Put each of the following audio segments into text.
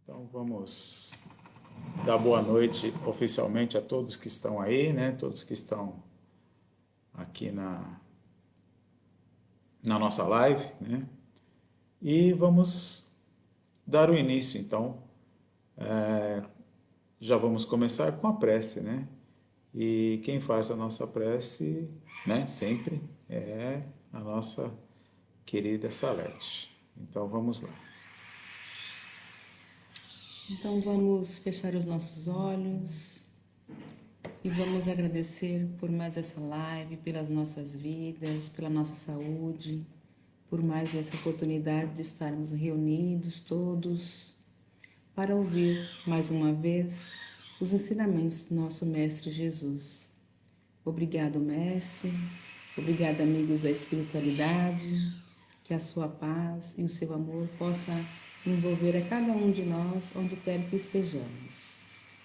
Então vamos dar boa noite oficialmente a todos que estão aí, né? Todos que estão aqui na nossa live, né? E vamos dar o início, então. Já vamos começar com a prece, né? E quem faz a nossa prece, né? Sempre é a nossa querida Salete. Então vamos lá. Então vamos fechar os nossos olhos e vamos agradecer por mais essa live, pelas nossas vidas, pela nossa saúde, por mais essa oportunidade de estarmos reunidos todos para ouvir mais uma vez os ensinamentos do nosso Mestre Jesus. Obrigado, Mestre. Obrigado, amigos da espiritualidade. Que a sua paz e o seu amor possa envolver a cada um de nós onde quer que estejamos.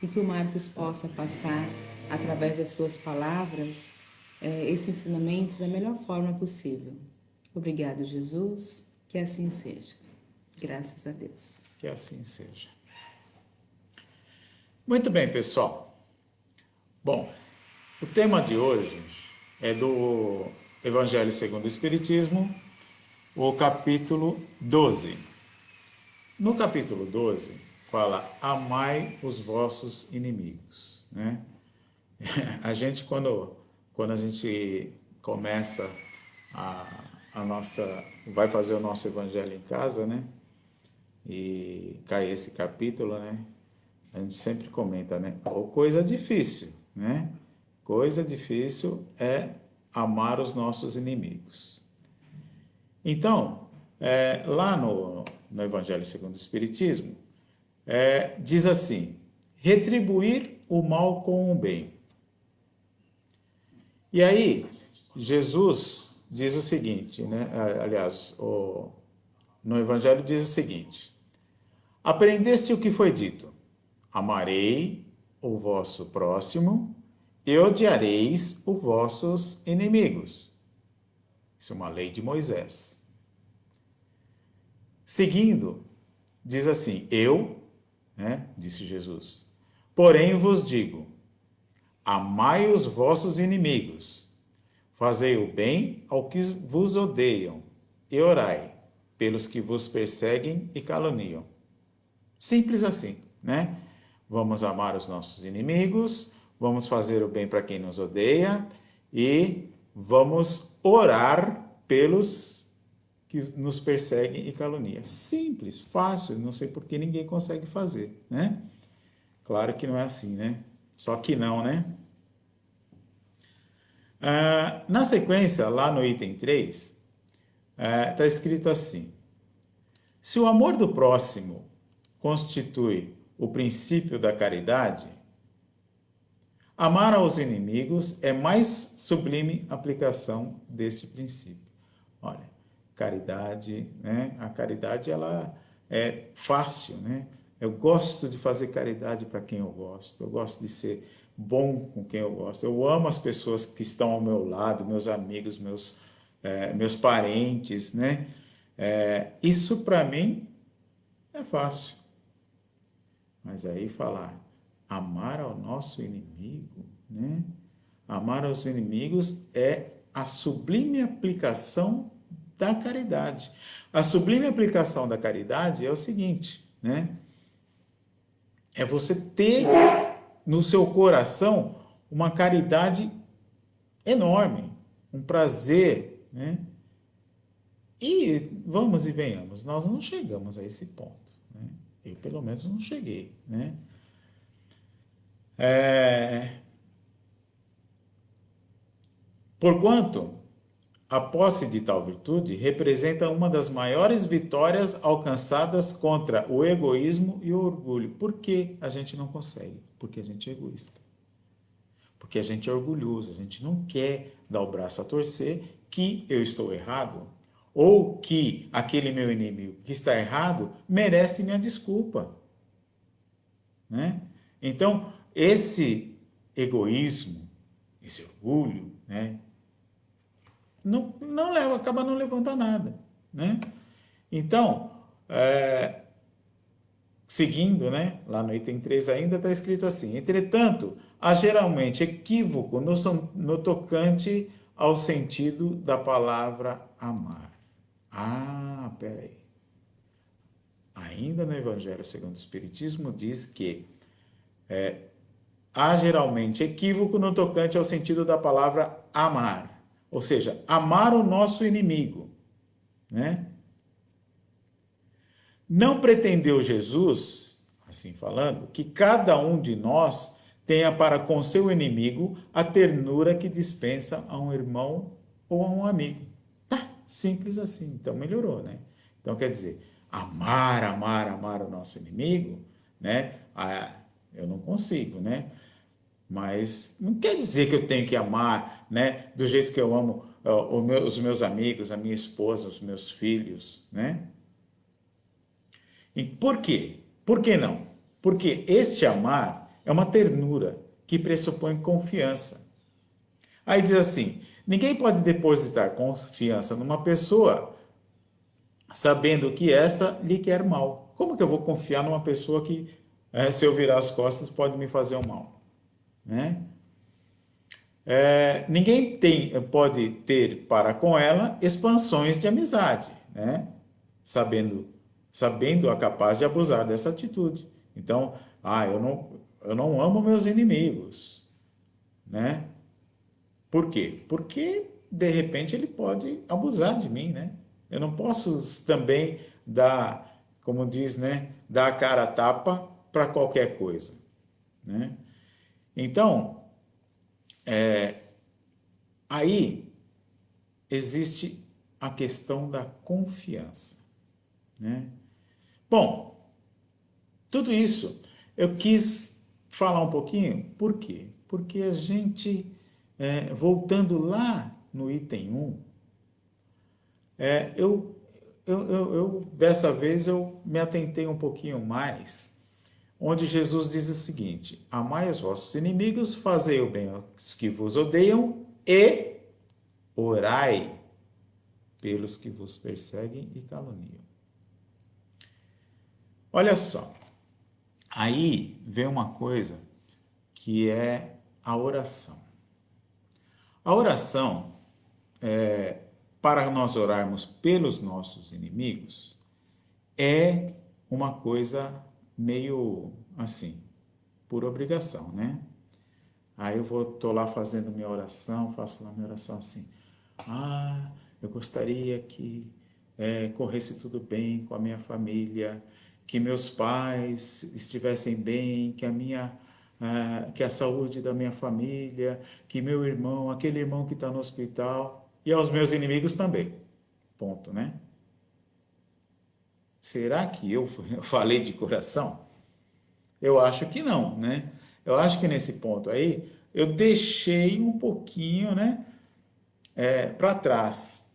E que o Marcos possa passar, através das suas palavras, esse ensinamento da melhor forma possível. Obrigado, Jesus. Que assim seja. Graças a Deus. Que assim seja. Muito bem, pessoal. Bom, o tema de hoje é do Evangelho segundo o Espiritismo, o capítulo 12. No capítulo 12, fala: amai os vossos inimigos, né? A gente, quando a gente começa a nossa, vai fazer o nosso evangelho em casa, né? E cai esse capítulo, né? A gente sempre comenta, né? Ou coisa difícil, né? Coisa difícil é amar os nossos inimigos. Então, lá no Evangelho segundo o Espiritismo, diz assim: retribuir o mal com o bem. E aí, Jesus diz o seguinte, né? Aliás, no Evangelho diz o seguinte: aprendeste o que foi dito: amarei o vosso próximo e odiareis os vossos inimigos. Isso é uma lei de Moisés. Seguindo, diz assim: eu, né, disse Jesus, porém vos digo: amai os vossos inimigos, fazei o bem ao que vos odeiam e orai pelos que vos perseguem e caluniam. Simples assim, né? Vamos amar os nossos inimigos, vamos fazer o bem para quem nos odeia e vamos orar pelos que nos perseguem e caluniam. Simples, fácil, não sei por que ninguém consegue fazer, né? Claro que não é assim, né? Só que não, né? Na sequência, lá no item 3, está escrito assim: se o amor do próximo constitui o princípio da caridade, amar aos inimigos é mais sublime aplicação deste princípio. Olha, caridade, né? A caridade ela é fácil, né? Eu gosto de fazer caridade para quem eu gosto de ser bom com quem eu gosto. Eu amo as pessoas que estão ao meu lado, meus amigos, meus parentes, né? Isso para mim é fácil. Mas aí falar, amar ao nosso inimigo, né? Amar aos inimigos é a sublime aplicação da caridade. A sublime aplicação da caridade é o seguinte, né? É você ter no seu coração uma caridade enorme, um prazer, né? E vamos e venhamos, nós não chegamos a esse ponto, né? Eu pelo menos não cheguei, né? É, porquanto a posse de tal virtude representa uma das maiores vitórias alcançadas contra o egoísmo e o orgulho. Por que a gente não consegue? Porque a gente é egoísta. Porque a gente é orgulhoso, a gente não quer dar o braço a torcer que eu estou errado ou que aquele meu inimigo que está errado merece minha desculpa, né? Então, esse egoísmo, esse orgulho, né, não leva, acaba não levando a nada, né? Então, seguindo, né, lá no item 3 ainda está escrito assim: entretanto, há geralmente equívoco no tocante ao sentido da palavra amar. Ah, peraí. Ainda no Evangelho segundo o Espiritismo diz que há geralmente equívoco no tocante ao sentido da palavra amar. Ou seja, amar o nosso inimigo, né? Não pretendeu Jesus, assim falando, que cada um de nós tenha para com seu inimigo a ternura que dispensa a um irmão ou a um amigo. Tá, simples assim. Então melhorou, né? Então quer dizer, amar o nosso inimigo, né? Ah, eu não consigo, né? Mas não quer dizer que eu tenho que amar, né? Do jeito que eu amo os meus amigos, a minha esposa, os meus filhos, né? E por quê? Por que não? Porque este amar é uma ternura que pressupõe confiança. Aí diz assim: ninguém pode depositar confiança numa pessoa sabendo que esta lhe quer mal. Como que eu vou confiar numa pessoa que, se eu virar as costas, pode me fazer o mal? Né? Ninguém pode ter para com ela expansões de amizade, né? Sabendo, sabendo a capaz de abusar dessa atitude. Então, eu não amo meus inimigos, né? Por quê? Porque de repente ele pode abusar de mim, né? Eu não posso também dar, como diz, né, dar a cara a tapa para qualquer coisa, né? Então, aí existe a questão da confiança, né? Bom, tudo isso eu quis falar um pouquinho, por quê? Porque a gente, voltando lá no item 1, é, dessa vez eu me atentei um pouquinho mais, onde Jesus diz o seguinte: amai os vossos inimigos, fazei o bem aos que vos odeiam e orai pelos que vos perseguem e caluniam. Olha só, aí vem uma coisa que é a oração. A oração, para nós orarmos pelos nossos inimigos, é uma coisa meio assim, por obrigação, né? Aí tô lá fazendo minha oração, faço lá minha oração assim: eu gostaria que corresse tudo bem com a minha família, que meus pais estivessem bem, que a saúde da minha família, que meu irmão, aquele irmão que está no hospital, e aos meus inimigos também. Ponto, né? Será que eu falei de coração? Eu acho que não, né? Eu acho que nesse ponto aí eu deixei um pouquinho, né, para trás.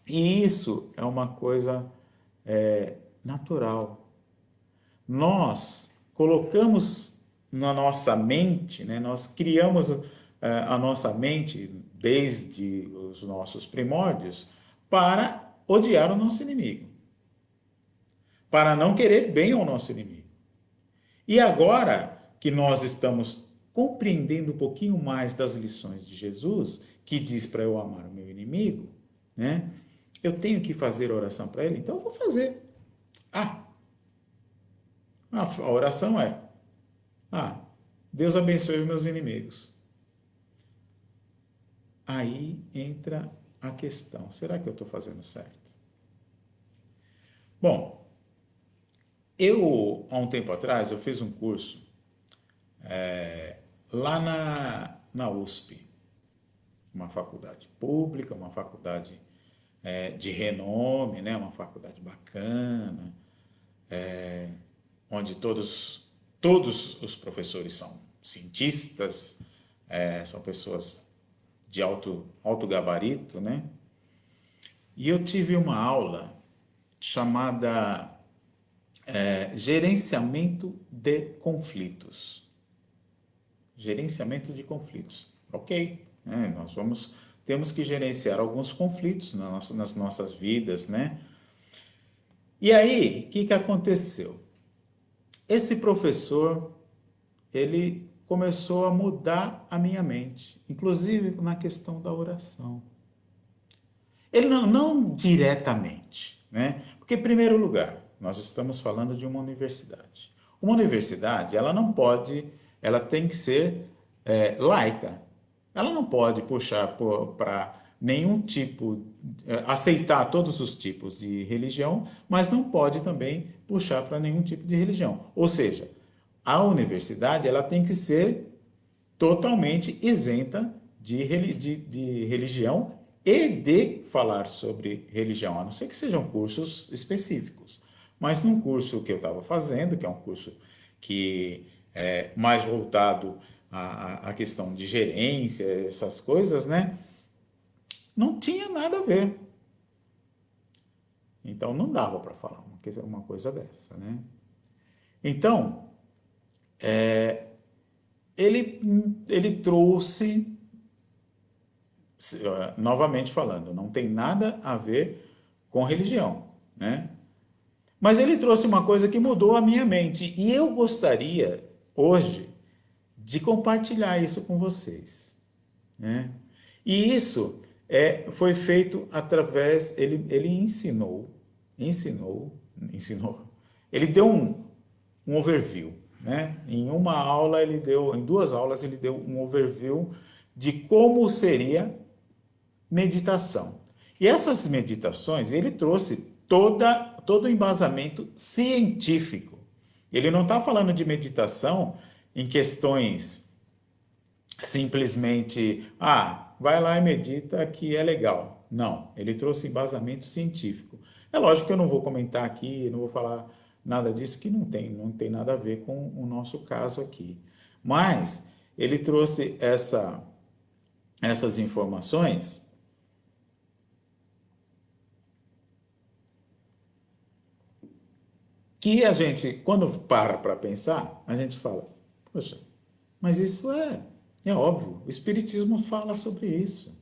E isso é uma coisa natural. Nós colocamos na nossa mente, né, nós criamos a nossa mente desde os nossos primórdios para odiar o nosso inimigo, para não querer bem ao nosso inimigo. E agora que nós estamos compreendendo um pouquinho mais das lições de Jesus, que diz para eu amar o meu inimigo, né? Eu tenho que fazer oração para ele, então eu vou fazer. Ah, a oração é: Deus abençoe os meus inimigos. Aí entra a questão: será que eu estou fazendo certo? Bom, há um tempo atrás, eu fiz um curso lá na USP, uma faculdade pública, uma faculdade de renome, né? Uma faculdade bacana, onde todos os professores são cientistas, são pessoas de alto gabarito, né? E eu tive uma aula chamada Gerenciamento de Conflitos. Gerenciamento de conflitos. Ok, né? Temos que gerenciar alguns conflitos nas nossas vidas, né? E aí, o que aconteceu? esse professor, ele começou a mudar a minha mente, inclusive na questão da oração. Ele não diretamente, né? Porque, em primeiro lugar, nós estamos falando de uma universidade. Uma universidade, ela não pode, ela tem que ser laica. Ela não pode puxar para nenhum tipo, aceitar todos os tipos de religião, mas não pode também puxar para nenhum tipo de religião. Ou seja, a universidade, ela tem que ser totalmente isenta de religião e de falar sobre religião, a não ser que sejam cursos específicos. Mas num curso que eu estava fazendo, que é um curso que é mais voltado à questão de gerência, essas coisas, né? Não tinha nada a ver. Então não dava para falar uma coisa dessa, né? Então, ele, ele trouxe novamente falando, não tem nada a ver com religião, né? Mas ele trouxe uma coisa que mudou a minha mente e eu gostaria hoje de compartilhar isso com vocês, né? E isso foi feito através, ele ensinou, ele deu um overview, né? Em 2 aulas ele deu um overview de como seria meditação. E essas meditações, ele trouxe todo o embasamento científico. Ele não está falando de meditação em questões simplesmente, vai lá e medita que é legal. Não, ele trouxe embasamento científico. É lógico que eu não vou comentar aqui, não vou falar nada disso que não tem nada a ver com o nosso caso aqui. Mas ele trouxe essas informações que a gente, quando para pensar, a gente fala, poxa, mas isso é óbvio, o Espiritismo fala sobre isso.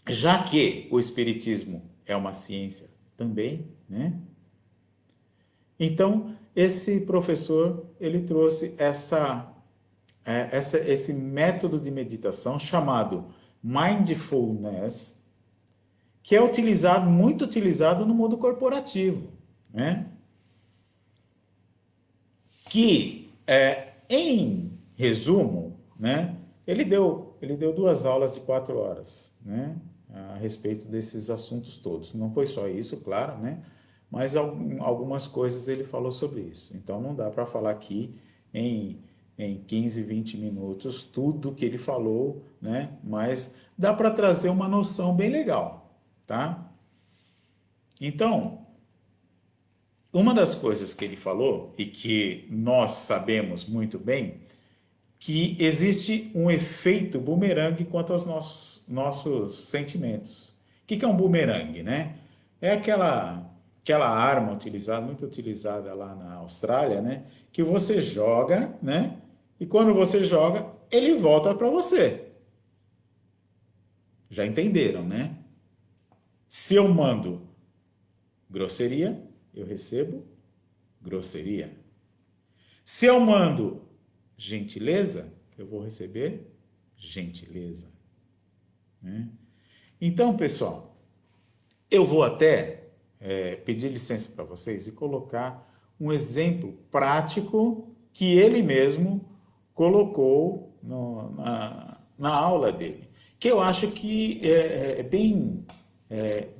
Já que o Espiritismo é uma ciência também, né? Então, esse professor, ele trouxe esse método de meditação chamado Mindfulness, que é muito utilizado no mundo corporativo, né? Que, em resumo, né, ele deu 2 aulas de 4 horas, né, a respeito desses assuntos todos. Não foi só isso, claro, né, mas algumas coisas ele falou sobre isso. Então não dá para falar aqui em 15, 20 minutos tudo que ele falou, né, mas dá para trazer uma noção bem legal, tá? Então, uma das coisas que ele falou, e que nós sabemos muito bem, que existe um efeito bumerangue quanto aos nossos sentimentos. O que é um bumerangue, né? É aquela arma muito utilizada lá na Austrália, né? Que você joga, né? E quando você joga, ele volta para você. Já entenderam, né? Se eu mando grosseria, eu recebo grosseria. Se eu mando gentileza, eu vou receber gentileza, né? Então, pessoal, eu vou até pedir licença para vocês e colocar um exemplo prático que ele mesmo colocou na aula dele, que eu acho que bem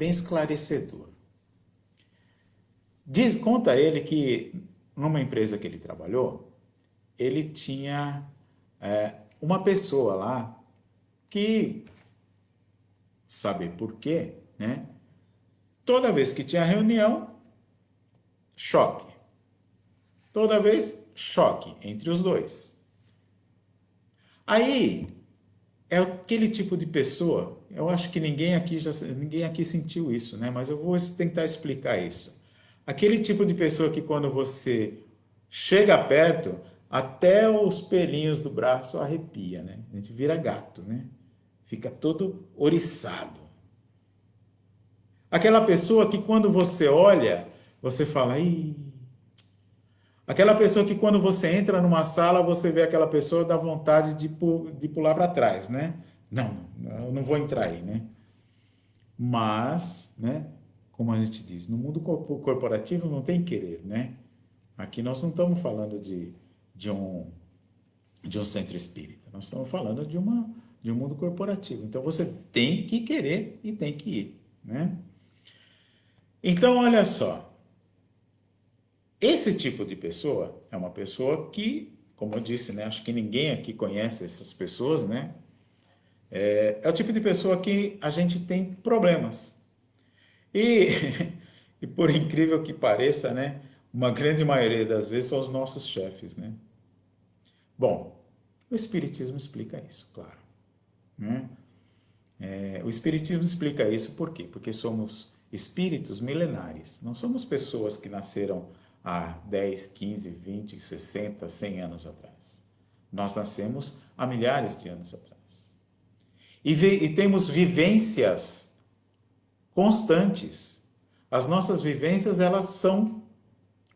esclarecedor. Conta ele que numa empresa que ele trabalhou, ele tinha uma pessoa lá que, sabe por quê, né? Toda vez que tinha reunião, choque. Toda vez, choque entre os dois. Aí, é aquele tipo de pessoa, eu acho que ninguém aqui sentiu isso, né? Mas eu vou tentar explicar isso. Aquele tipo de pessoa que quando você chega perto, até os pelinhos do braço arrepia, né? A gente vira gato, né? Fica todo oriçado. Aquela pessoa que quando você olha, você fala, ih, Aquela pessoa que quando você entra numa sala, você vê aquela pessoa, dá vontade de pular para trás, né? Não, eu não vou entrar aí, né? Mas, né, como a gente diz, no mundo corporativo não tem querer, né? Aqui nós não estamos falando de um, de um centro espírita, nós estamos falando de um mundo corporativo. Então você tem que querer e tem que ir, né? Então, olha só, esse tipo de pessoa é uma pessoa que, como eu disse, né, acho que ninguém aqui conhece essas pessoas, né? É o tipo de pessoa que a gente tem problemas. E, e por incrível que pareça, né, uma grande maioria das vezes são os nossos chefes, né? Bom, o Espiritismo explica isso, claro, né? O Espiritismo explica isso por quê? Porque somos espíritos milenares, não somos pessoas que nasceram há 10, 15, 20, 60, 100 anos atrás. Nós nascemos há milhares de anos atrás. E temos vivências constantes. As nossas vivências, elas são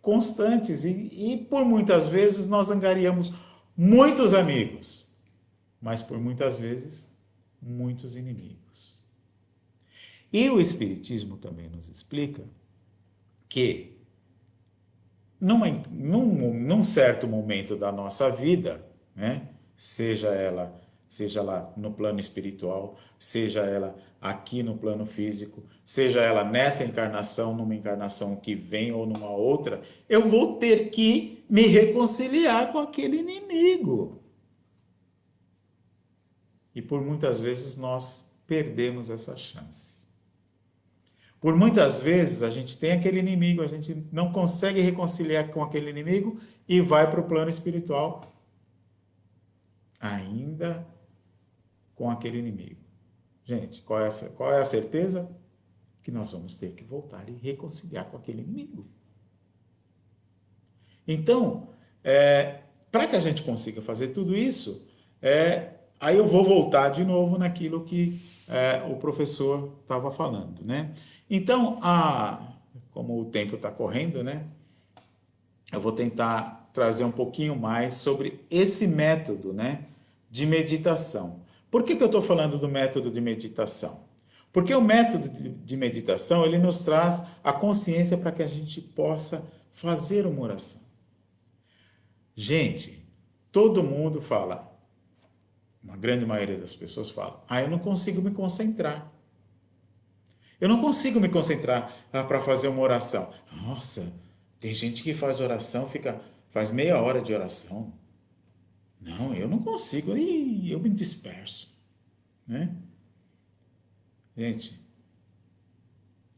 constantes e por muitas vezes nós angariamos muitos amigos, mas por muitas vezes muitos inimigos. E o Espiritismo também nos explica que num certo momento da nossa vida, né, seja lá no plano espiritual, seja ela aqui no plano físico, seja ela nessa encarnação, numa encarnação que vem ou numa outra, eu vou ter que me reconciliar com aquele inimigo. E por muitas vezes nós perdemos essa chance. Por muitas vezes a gente tem aquele inimigo, a gente não consegue reconciliar com aquele inimigo e vai para o plano espiritual ainda com aquele inimigo. Gente, qual é a certeza? Que nós vamos ter que voltar e reconciliar com aquele inimigo. Então, para que a gente consiga fazer tudo isso, aí eu vou voltar de novo naquilo que o professor estava falando, né? Então, como o tempo está correndo, né? Eu vou tentar trazer um pouquinho mais sobre esse método, né, de meditação. Por que eu estou falando do método de meditação? Porque o método de meditação, ele nos traz a consciência para que a gente possa fazer uma oração. Gente, todo mundo fala, uma grande maioria das pessoas fala, eu não consigo me concentrar. Eu não consigo me concentrar para fazer uma oração. Nossa, tem gente que faz oração, faz meia hora de oração. Não, eu não consigo, eu me disperso, né? Gente,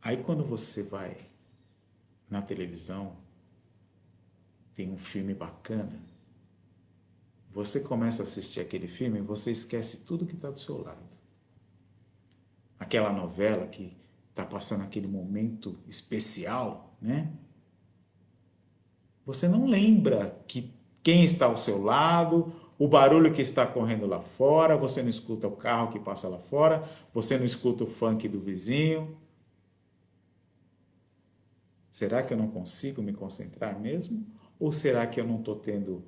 aí quando você vai na televisão, tem um filme bacana, você começa a assistir aquele filme e você esquece tudo que está do seu lado. Aquela novela que está passando aquele momento especial, né? Você não lembra quem está ao seu lado, o barulho que está correndo lá fora, você não escuta o carro que passa lá fora, você não escuta o funk do vizinho. Será que eu não consigo me concentrar mesmo? Ou será que eu não estou tendo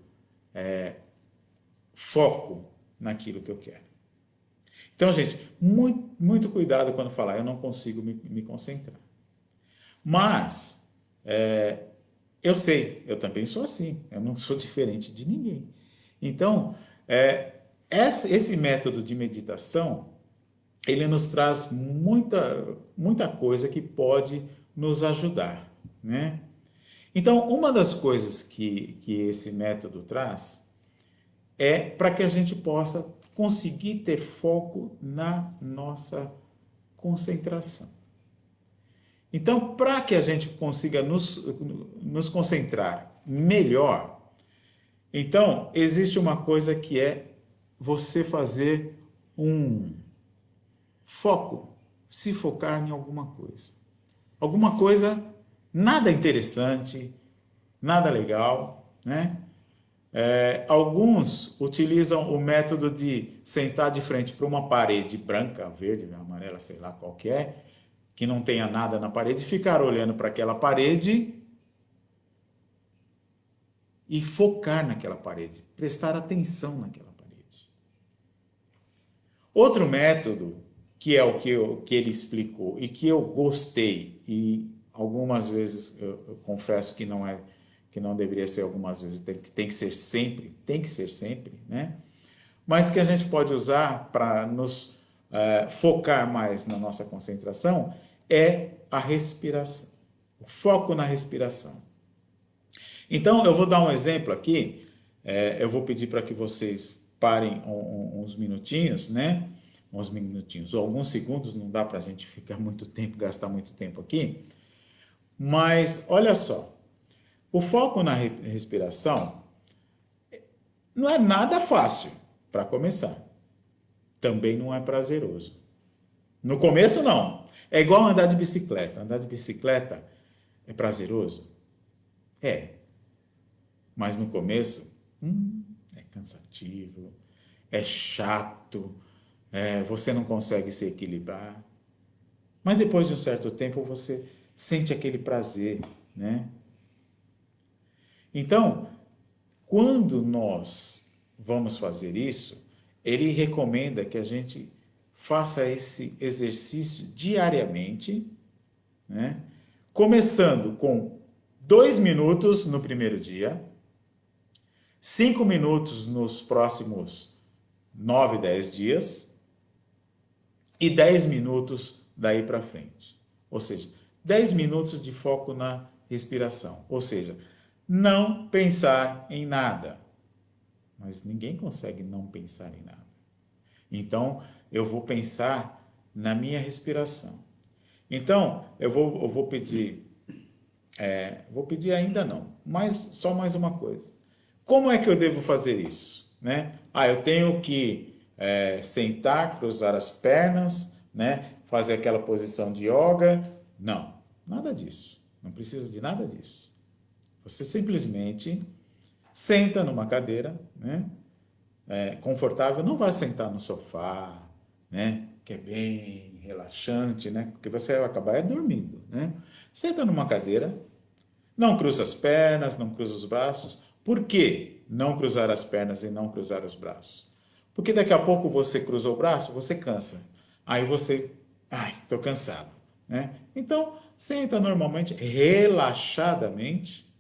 foco naquilo que eu quero? Então, gente, muito, muito cuidado quando falar, eu não consigo me concentrar. Mas, eu sei, eu também sou assim, eu não sou diferente de ninguém. Então, esse método de meditação, ele nos traz muita coisa que pode nos ajudar, né? Então, uma das coisas que esse método traz é para que a gente possa conseguir ter foco na nossa concentração. Então, para que a gente consiga nos concentrar melhor, então existe uma coisa que é você fazer um foco, se focar em alguma coisa. Alguma coisa nada interessante, nada legal, né? Alguns utilizam o método de sentar de frente para uma parede branca, verde, amarela, sei lá qualquer, que não tenha nada na parede, ficar olhando para aquela parede e focar naquela parede, prestar atenção naquela parede. Outro método, que é o que ele explicou e que eu gostei, e algumas vezes eu confesso que não deveria ser algumas vezes, tem que ser sempre, né? Mas que a gente pode usar para nos focar mais na nossa concentração é a respiração, o foco na respiração. Então, eu vou dar um exemplo aqui, eu vou pedir para que vocês parem uns minutinhos, né? Uns minutinhos, ou alguns segundos, não dá para a gente ficar muito tempo, gastar muito tempo aqui. Mas, olha só, o foco na respiração não é nada fácil para começar. Também não é prazeroso. No começo, não. É igual andar de bicicleta. Andar de bicicleta é prazeroso? É. Mas no começo, é cansativo, é chato, você não consegue se equilibrar. Mas depois de um certo tempo, você sente aquele prazer, né? Então, quando nós vamos fazer isso, ele recomenda que a gente faça esse exercício diariamente, né? Começando com 2 minutos no primeiro dia, 5 minutos nos próximos 9, 10 dias e 10 minutos daí para frente. Ou seja, 10 minutos de foco na respiração. Ou seja, não pensar em nada. Mas ninguém consegue não pensar em nada. Então, eu vou pensar na minha respiração. Então, eu vou pedir, vou pedir ainda não, mas só mais uma coisa. Como é que eu devo fazer isso? Né? Eu tenho que sentar, cruzar as pernas, né? Fazer aquela posição de yoga. Não, nada disso. Não precisa de nada disso. Você simplesmente senta numa cadeira, né? Confortável, não vai sentar no sofá, né? Que é bem relaxante, né? Porque você vai acabar dormindo, né? Senta numa cadeira, não cruza as pernas, não cruza os braços. Por que não cruzar as pernas e não cruzar os braços? Porque daqui a pouco você cruzou o braço, você cansa. Aí você, tô cansado, né? Então, senta normalmente, relaxadamente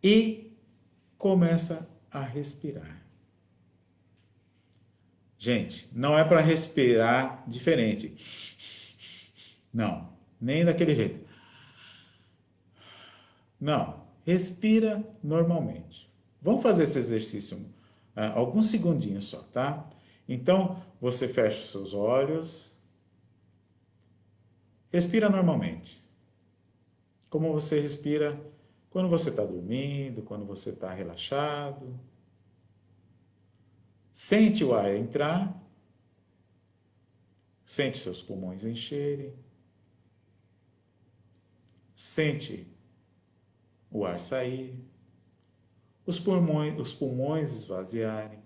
e começa a respirar. Gente, não é para respirar diferente. Não, nem daquele jeito. Não, respira normalmente. Vamos fazer esse exercício alguns segundinhos só, tá? Então, você fecha os seus olhos, respira normalmente. Como você respira quando você está dormindo, quando você está relaxado. Sente o ar entrar, sente seus pulmões encherem, sente o ar sair, os pulmões esvaziarem.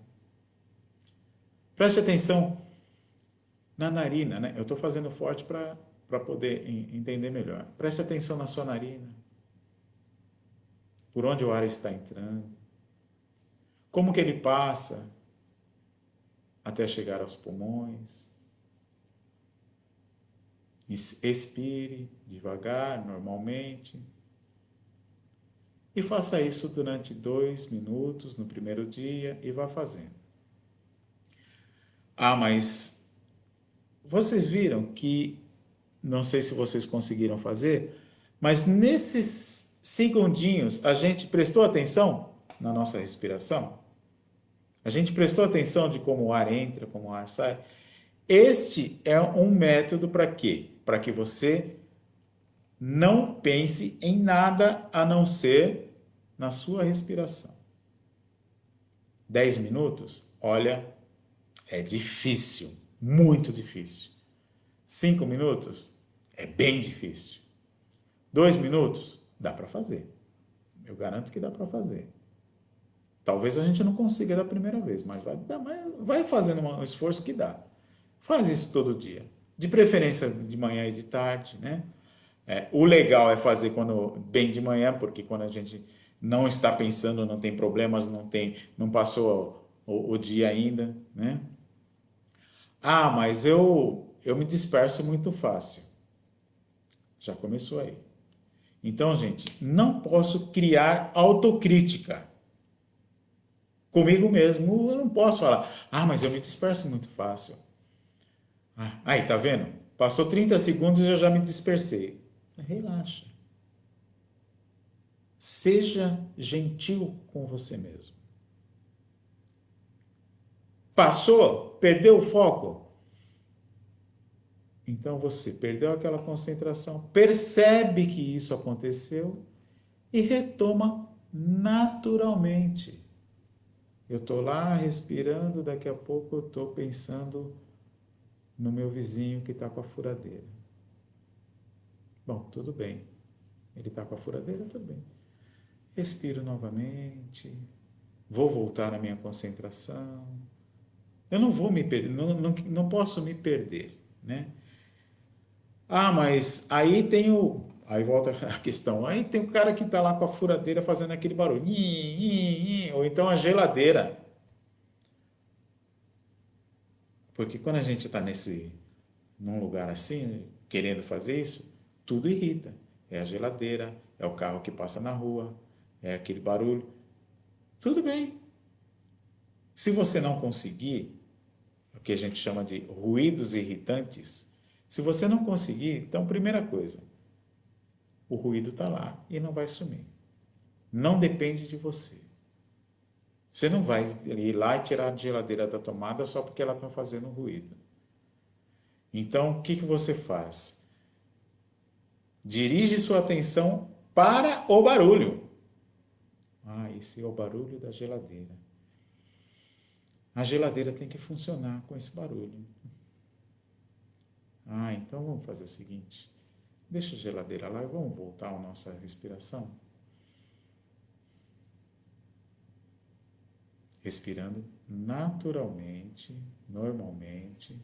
Preste atenção na narina, né? Eu estou fazendo forte para poder entender melhor. Preste atenção na sua narina, por onde o ar está entrando, como que ele passa até chegar aos pulmões. Expire devagar, normalmente. E faça isso durante 2 minutos no primeiro dia e vá fazendo. Mas vocês viram que, não sei se vocês conseguiram fazer, mas nesses segundinhos a gente prestou atenção na nossa respiração? A gente prestou atenção de como o ar entra, como o ar sai? Este é um método para quê? Para que você não pense em nada a não ser na sua respiração. 10 minutos? Olha, é difícil, muito difícil. 5 minutos? É bem difícil. 2 minutos? Dá para fazer. Eu garanto que dá para fazer. Talvez a gente não consiga da primeira vez, mas vai fazendo um esforço que dá. Faz isso todo dia. De preferência de manhã e de tarde, né? O legal é fazer bem de manhã, porque quando a gente não está pensando, não tem problemas, não passou o dia ainda, né? Ah, mas eu me disperso muito fácil. Já começou aí. Então, gente, não posso criar autocrítica comigo mesmo. Eu não posso falar, ah, mas eu me disperso muito fácil. Ah, aí, tá vendo? Passou 30 segundos e eu já me dispersei. Relaxa. Seja gentil com você mesmo. Passou? Perdeu o foco? Então você perdeu aquela concentração, percebe que isso aconteceu e retoma naturalmente. Eu estou lá respirando, daqui a pouco eu estou pensando no meu vizinho que está com a furadeira. Bom, tudo bem. Ele está com a furadeira, tudo bem. Respiro novamente, vou voltar à minha concentração. Eu não vou me perder, não posso me perder, né? Ah, mas aí tem o. Aí volta a questão. Aí tem o cara que está lá com a furadeira fazendo aquele barulho. Ou então a geladeira. Porque quando a gente está num lugar assim, querendo fazer isso, tudo irrita. É a geladeira, é o carro que passa na rua, é aquele barulho. Tudo bem. Se você não conseguir, o que a gente chama de ruídos irritantes, se você não conseguir, então, primeira coisa, o ruído está lá e não vai sumir. Não depende de você. Você não vai ir lá e tirar a geladeira da tomada só porque ela está fazendo ruído. Então, o que você faz? Dirige sua atenção para o barulho. Ah, esse é o barulho da geladeira. A geladeira tem que funcionar com esse barulho. Ah, então vamos fazer o seguinte. Deixa a geladeira lá e vamos voltar à nossa respiração. Respirando naturalmente, normalmente.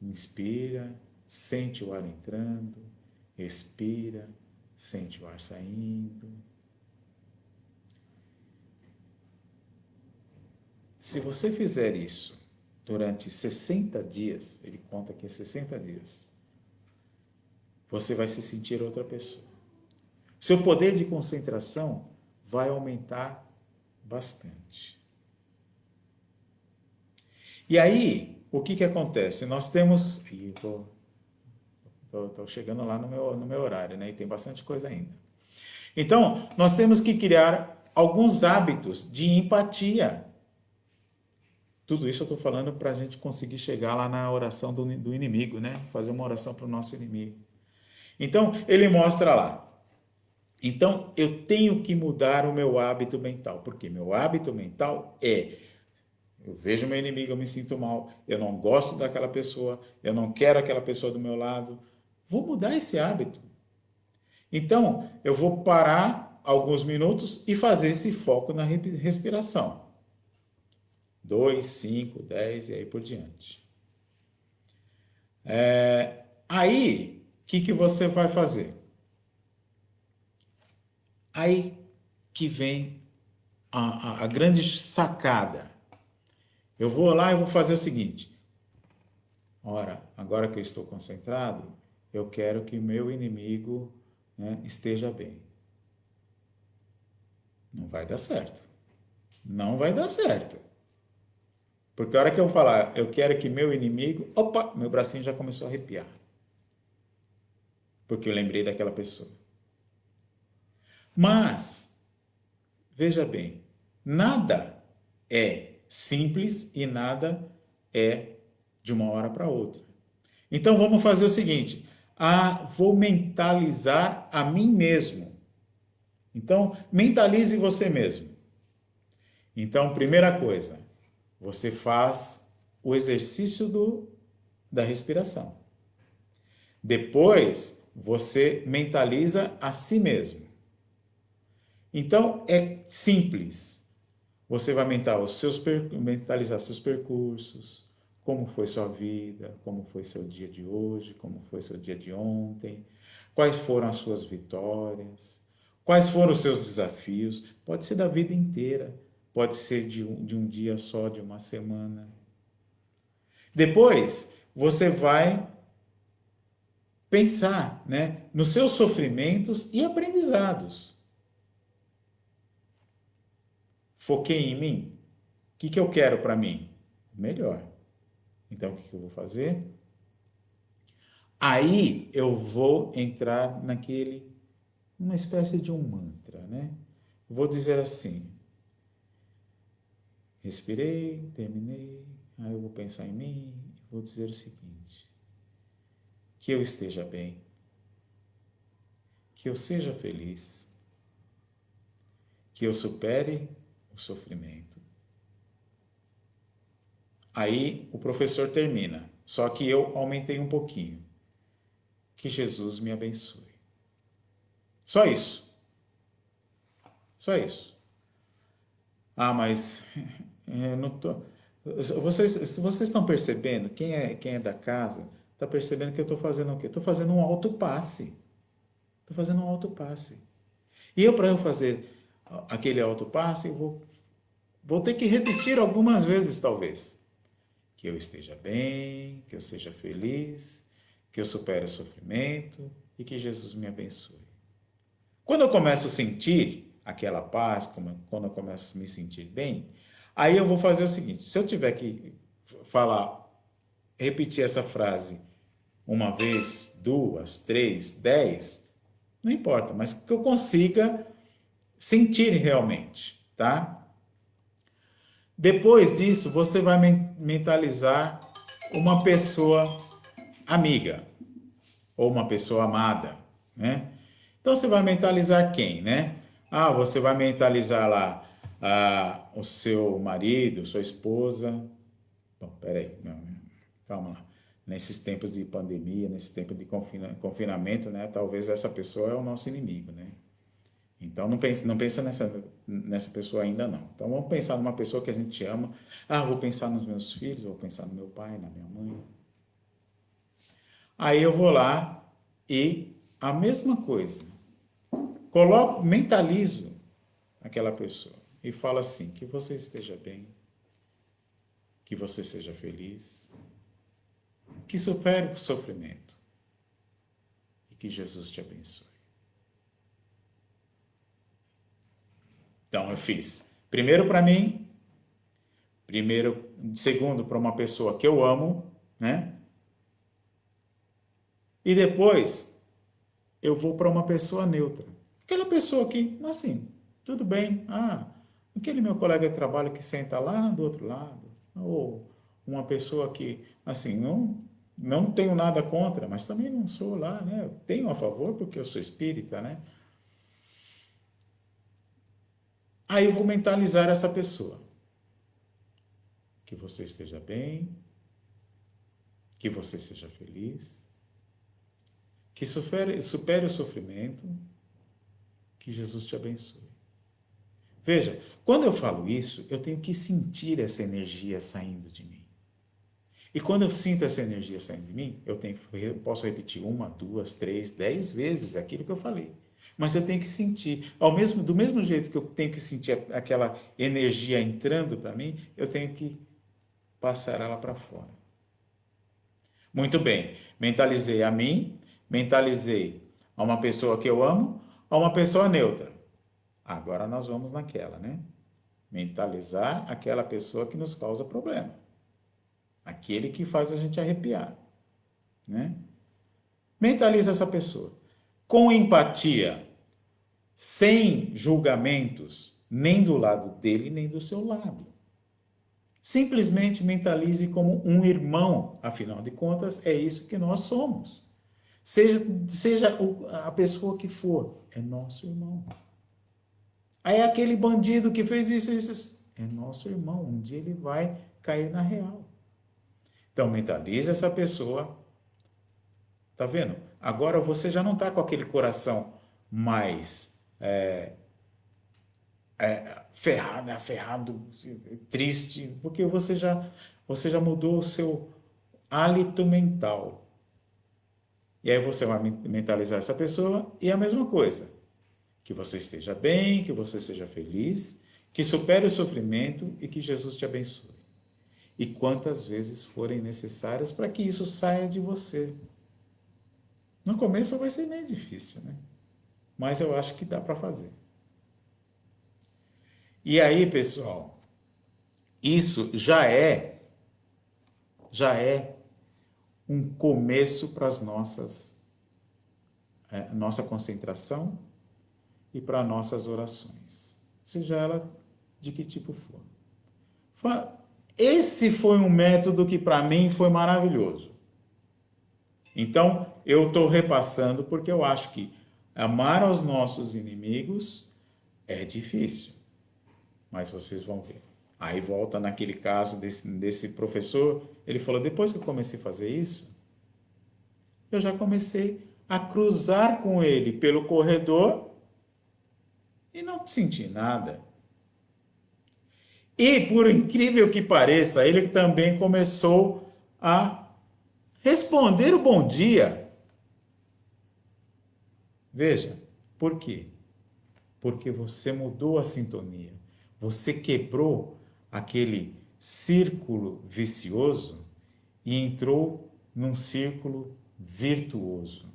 Inspira, sente o ar entrando. Expira, sente o ar saindo. Se você fizer isso durante 60 dias, ele conta que é 60 dias, você vai se sentir outra pessoa. Seu poder de concentração vai aumentar bastante. E aí, o que acontece? Nós temos. Estou chegando lá no meu horário, né? E tem bastante coisa ainda. Então, nós temos que criar alguns hábitos de empatia. Tudo isso eu estou falando para a gente conseguir chegar lá na oração do inimigo, né? Fazer uma oração para o nosso inimigo. Então, ele mostra lá. Então, eu tenho que mudar o meu hábito mental. Porque meu hábito mental é: eu vejo meu inimigo, eu me sinto mal, eu não gosto daquela pessoa, eu não quero aquela pessoa do meu lado. Vou mudar esse hábito. Então, eu vou parar alguns minutos e fazer esse foco na respiração. 2, 5, 10 e aí por diante. Aí, o que você vai fazer? Aí que vem a grande sacada. Eu vou lá e vou fazer o seguinte. Ora, agora que eu estou concentrado, eu quero que o meu inimigo, né, esteja bem. Não vai dar certo. Não vai dar certo. Porque a hora que eu falar, eu quero que meu inimigo, opa, meu bracinho já começou a arrepiar. Porque eu lembrei daquela pessoa. Mas, veja bem, nada é simples e nada é de uma hora para outra. Então vamos fazer o seguinte: vou mentalizar a mim mesmo. Então, mentalize você mesmo. Então, primeira coisa, você faz o exercício da respiração. Depois, você mentaliza a si mesmo. Então, é simples. Você vai mentalizar seus percursos, como foi sua vida, como foi seu dia de hoje, como foi seu dia de ontem, quais foram as suas vitórias, Quais foram os seus desafios? Pode ser da vida inteira, pode ser de um dia só, de uma semana. Depois, você vai pensar, né, nos seus sofrimentos e aprendizados. Foquei em mim? O que eu quero para mim? Melhor. Então, o que eu vou fazer? Aí eu vou entrar uma espécie de um mantra, né? Vou dizer assim: respirei, terminei, aí eu vou pensar em mim, vou dizer o seguinte: que eu esteja bem, que eu seja feliz, que eu supere o sofrimento. Aí o professor termina, só que eu aumentei um pouquinho. Que Jesus me abençoe. Só isso. Só isso. Ah, mas não tô. Vocês estão percebendo? Quem é da casa está percebendo que eu estou fazendo o quê? Estou fazendo um autopasse. Estou fazendo um autopasse. E para eu fazer aquele autopasse, vou ter que repetir algumas vezes, talvez. Que eu esteja bem, que eu seja feliz, que eu supere o sofrimento e que Jesus me abençoe. Quando eu começo a sentir aquela paz, quando eu começo a me sentir bem, aí eu vou fazer o seguinte: se eu tiver que falar, repetir essa frase uma vez, duas, três, 10, não importa, mas que eu consiga sentir realmente, tá? Depois disso, você vai mentalizar uma pessoa amiga ou uma pessoa amada, né? Então você vai mentalizar quem, né? Ah, você vai mentalizar lá o seu marido, sua esposa. Bom, peraí, não, calma lá. Nesses tempos de pandemia, nesse tempo de confinamento, né? Talvez essa pessoa é o nosso inimigo, né? Então não pensa nessa pessoa ainda não. Então vamos pensar numa pessoa que a gente ama. Ah, vou pensar nos meus filhos, vou pensar no meu pai, na minha mãe. Aí eu vou lá e a mesma coisa. Mentalizo aquela pessoa e falo assim: que você esteja bem, que você seja feliz, que supere o sofrimento e que Jesus te abençoe. Então eu fiz primeiro para mim, segundo para uma pessoa que eu amo, né? E depois eu vou para uma pessoa neutra. Aquela pessoa que, assim, tudo bem. Ah, aquele meu colega de trabalho que senta lá do outro lado. Ou uma pessoa que, assim, não tenho nada contra, mas também não sou lá, né? Eu tenho a favor porque eu sou espírita, né? Aí eu vou mentalizar essa pessoa. Que você esteja bem, que você seja feliz, que supere o sofrimento, que Jesus te abençoe. Veja, quando eu falo isso, eu tenho que sentir essa energia saindo de mim. E quando eu sinto essa energia saindo de mim, eu posso repetir uma, duas, três, 10 vezes aquilo que eu falei. Mas eu tenho que sentir, do mesmo jeito que eu tenho que sentir aquela energia entrando para mim, eu tenho que passar ela para fora. Muito bem, mentalizei a mim, mentalizei a uma pessoa que eu amo, a uma pessoa neutra. Agora nós vamos naquela, né? Mentalizar aquela pessoa que nos causa problema. Aquele que faz a gente arrepiar, né? Mentaliza essa pessoa. Com empatia, sem julgamentos, nem do lado dele, nem do seu lado. Simplesmente mentalize como um irmão, afinal de contas, é isso que nós somos. Seja a pessoa que for, é nosso irmão. Aí aquele bandido que fez isso, é nosso irmão. Um dia ele vai cair na real. Então mentalize essa pessoa. Tá vendo? Agora você já não está com aquele coração mais ferrado, triste, porque você já mudou o seu hálito mental. E aí você vai mentalizar essa pessoa e a mesma coisa. Que você esteja bem, que você seja feliz, que supere o sofrimento e que Jesus te abençoe. E quantas vezes forem necessárias para que isso saia de você. No começo vai ser meio difícil, né? Mas eu acho que dá para fazer. E aí, pessoal, isso já é um começo para as nossa concentração e para nossas orações, seja ela de que tipo for. Esse foi um método que para mim foi maravilhoso. Então, eu estou repassando porque eu acho que amar aos nossos inimigos é difícil, mas vocês vão ver. Aí volta naquele caso desse professor, ele falou, depois que eu comecei a fazer isso, eu já comecei a cruzar com ele pelo corredor e não senti nada. E, por incrível que pareça, ele também começou a responder o bom dia. Veja, por quê? Porque você mudou a sintonia. Você quebrou aquele círculo vicioso e entrou num círculo virtuoso.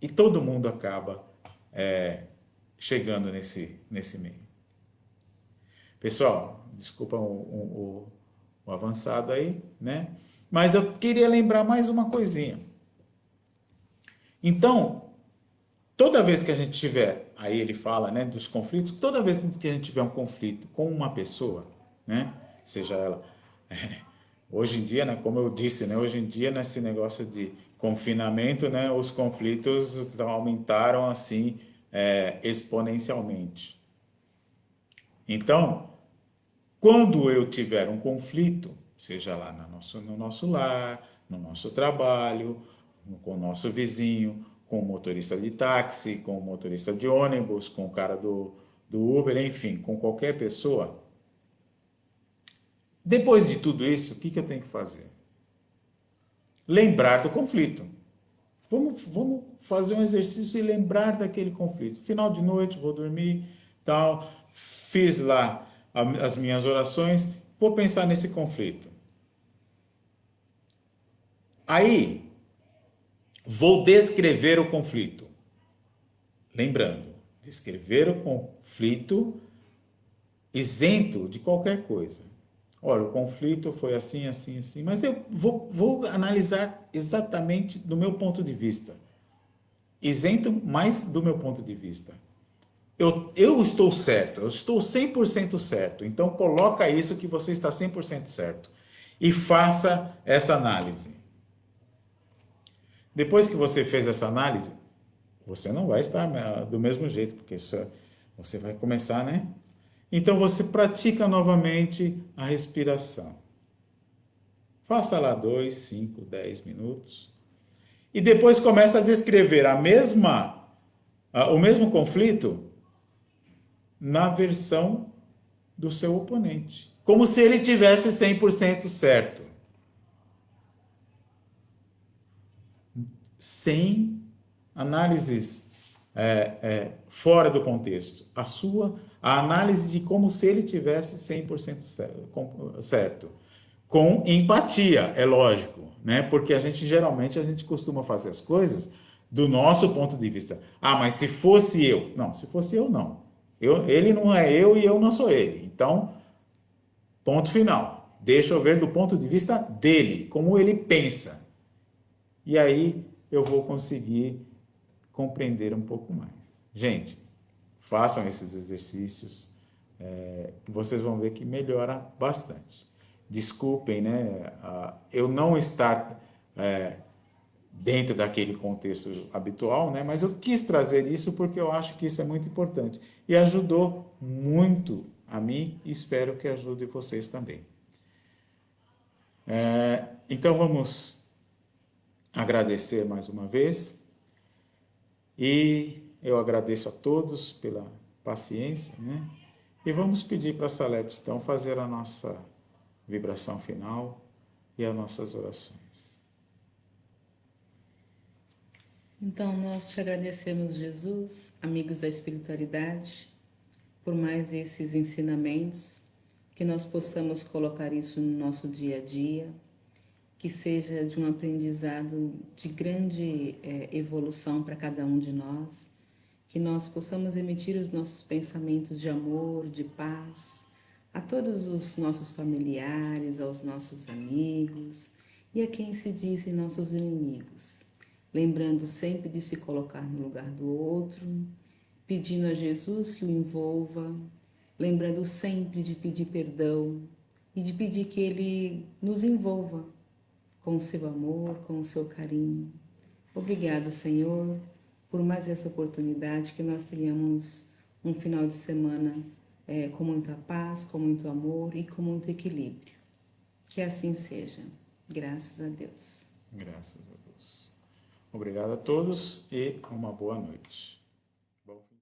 E todo mundo acaba chegando nesse meio. Pessoal, desculpa o avançado aí, né? Mas eu queria lembrar mais uma coisinha. Então, toda vez que a gente tiver, aí ele fala, né, dos conflitos, toda vez que a gente tiver um conflito com uma pessoa, né, seja ela, hoje em dia, né, como eu disse, né, hoje em dia nesse negócio de confinamento, né, os conflitos aumentaram assim exponencialmente. Então, quando eu tiver um conflito, seja lá no nosso lar, no nosso trabalho, com o nosso vizinho, com o motorista de táxi, com o motorista de ônibus, com o cara do Uber, enfim, com qualquer pessoa, depois de tudo isso, o que eu tenho que fazer? Lembrar do conflito. Vamos fazer um exercício e lembrar daquele conflito. Final de noite, vou dormir, tal, fiz lá as minhas orações, vou pensar nesse conflito. Aí, vou descrever o conflito. Lembrando, descrever o conflito isento de qualquer coisa. Olha, o conflito foi assim, assim, assim, mas eu vou analisar exatamente do meu ponto de vista. Isento mais do meu ponto de vista. Eu estou certo, eu estou 100% certo. Então, coloca isso que você está 100% certo. E faça essa análise. Depois que você fez essa análise, você não vai estar do mesmo jeito, porque você vai começar, né? Então, você pratica novamente a respiração. Faça lá 2, 5, 10 minutos. E depois começa a descrever o mesmo conflito na versão do seu oponente. Como se ele tivesse 100% certo. Sem análises fora do contexto. A análise de como se ele tivesse 100% certo. Com empatia, é lógico, né? Porque geralmente a gente costuma fazer as coisas do nosso ponto de vista. Ah, mas se fosse eu. Não, se fosse eu, não. Ele não é eu e eu não sou ele. Então, ponto final. Deixa eu ver do ponto de vista dele, como ele pensa. E aí eu vou conseguir compreender um pouco mais. Gente, façam esses exercícios, que vocês vão ver que melhora bastante. Desculpem, né, eu não estar dentro daquele contexto habitual, né, mas eu quis trazer isso porque eu acho que isso é muito importante. E ajudou muito a mim e espero que ajude vocês também. Então vamos agradecer mais uma vez. E eu agradeço a todos pela paciência, né? E vamos pedir para a Salete, então, fazer a nossa vibração final e as nossas orações. Então, nós te agradecemos, Jesus, amigos da espiritualidade, por mais esses ensinamentos, que nós possamos colocar isso no nosso dia a dia, que seja de um aprendizado de grande evolução para cada um de nós, que nós possamos emitir os nossos pensamentos de amor, de paz, a todos os nossos familiares, aos nossos amigos e a quem se dizem nossos inimigos, lembrando sempre de se colocar no lugar do outro, pedindo a Jesus que o envolva, lembrando sempre de pedir perdão e de pedir que Ele nos envolva com o seu amor, com o seu carinho. Obrigado, Senhor, por mais essa oportunidade, que nós tenhamos um final de semana com muita paz, com muito amor e com muito equilíbrio. Que assim seja. Graças a Deus. Graças a Deus. Obrigado a todos e uma boa noite. Bom fim.